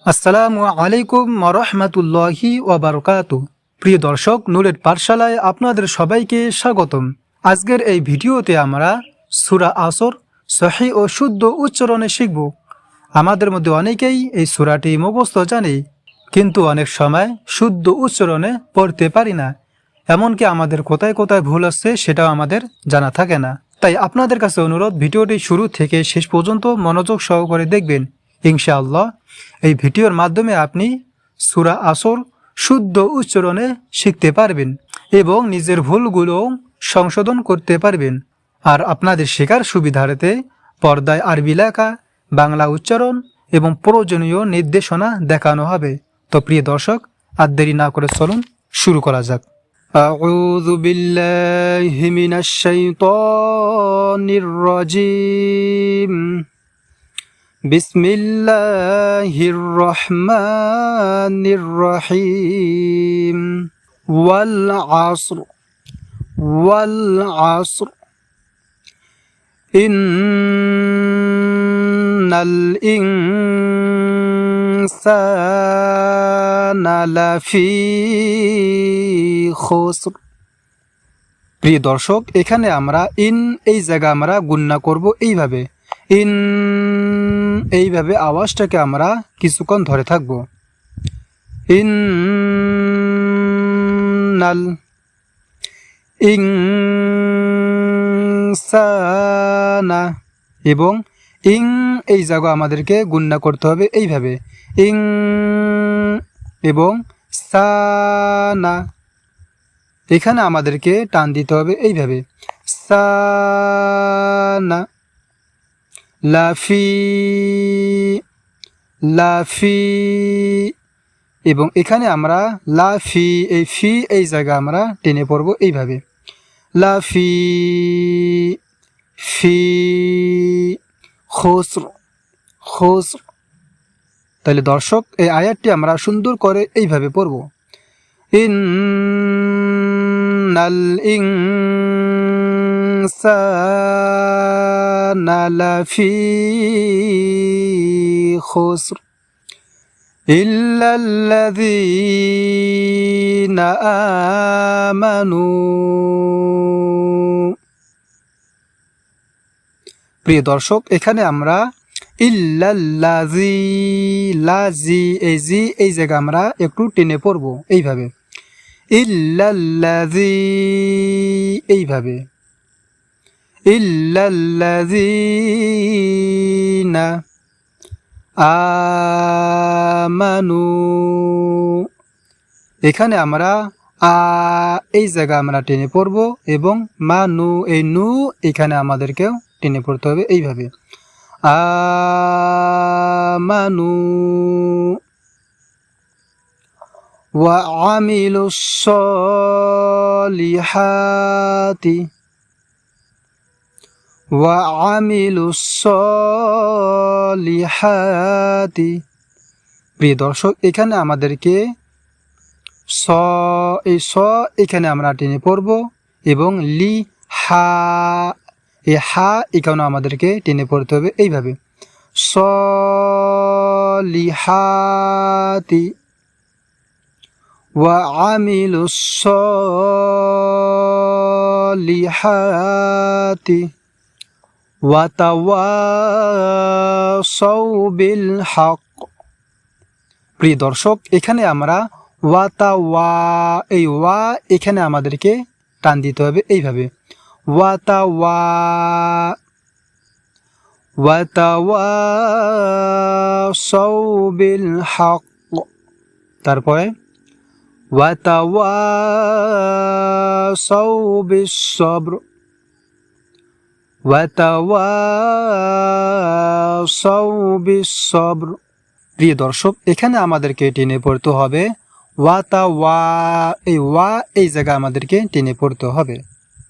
আসসালামু আলাইকুম ওয়া রাহমাতুল্লাহি ওয়া বারাকাতুহু। প্রিয় দর্শক, নূরের পাঠশালায় আপনাদের সবাইকে স্বাগতম। আজকের এই ভিডিওতে আমরা সূরা আসর সহিহ ও শুদ্ধ উচ্চারণে শিখব। আমাদের মধ্যে অনেকেই এই সূরাটি মুখস্থ জানে, কিন্তু অনেক সময় শুদ্ধ উচ্চারণে পড়তে পারি না। এমনকি আমাদের কোথায় কোথায় ভুল আছে সেটাও আমাদের জানা থাকে না। তাই আপনাদের কাছে অনুরোধ, ভিডিওটি শুরু থেকে শেষ পর্যন্ত মনোযোগ সহকারে দেখবেন। ইনশাআল্লাহ এই ভিডিওর মাধ্যমে আপনি সূরা আসর শুদ্ধ উচ্চারণে শিখতে পারবেন এবং নিজের ভুলগুলো সংশোধন করতে পারবেন। আর আপনাদের শেখার সুবিধার্থে পর্দায় আরবি লেখা, বাংলা উচ্চারণ এবং প্রয়োজনীয় নির্দেশনা দেখানো হবে। তো প্রিয় দর্শক, আর দেরি না করে চলুন শুরু করা যাক। আউযু বিল্লাহি মিনাশ শাইতানির রাজিম। বিসমিল্লাহির রহমানির রহিম। ওয়াল আসর ইন্নাল ইনসানা লাফি খুসর। প্রিয় দর্শক, এখানে আমরা এই জায়গা আমরা গুণনা করব এইভাবে। এইভাবে আওয়াজটাকে আমরা কিছুক্ষণ ধরে থাকব। ইন্নাল ইনসানা, এবং এই জায়গা আমাদেরকে গুণনা করতে হবে এইভাবে। এবং সানা, এখানে আমাদেরকে টান দিতে হবে এইভাবে। সানা লাফি লাফি, এবং এখানে আমরা লাফি এই জায়গা আমরা টেনে পড়ব এইভাবে। লাফি ফি খুসর খুসর। তাহলে দর্শক, এই আয়াতটি আমরা সুন্দর করে এইভাবে পড়ব। ইন্নাল ইনসানা লাফি খুসর ইল্লাল্লাযীনা আমানু। প্রিয় দর্শক, এখানে আমরা লাজি এই জায়গা আমরা একটু টেনে পড়ব এইভাবে। ইল্লাল্লাযী, এইভাবে। ইল্লাল্লাযীনা আমানু, এখানে আমরা এই জায়গা আমরা টেনে পড়ব, এবং মানু নু এখানে আমাদেরকেও টেনে পড়তে হবে এইভাবে। আমানু ওয়া আমিলুস সলিহাতি ওয়া আমিলুস সলিহাতি। প্রিয় দর্শক, এখানে আমাদেরকে এই এখানে আমরা টেনে পড়ব, এবং হা এখানে আমাদেরকে টেনে পড়তে হবে এইভাবে। সলিহাতি ওয়া আমিলুস সলিহাতি ওয়া তাওয়াসাউ বিল হক। প্রিয় দর্শক, এখানে আমরা ওয়া এখানে আমাদেরকে টান দিতে হবে এইভাবে। ওয়া তাওয়াসাউ বিল হক, তারপরে ওয়া তাওয়াসাউ বিস সবর ওয়া তাওয়াসাউ বিস সবর। প্রিয় দর্শক, এখানে আমাদেরকে টেনে পড়তে হবে ওয়া এই জায়গা আমাদেরকে টেনে পড়তে হবে।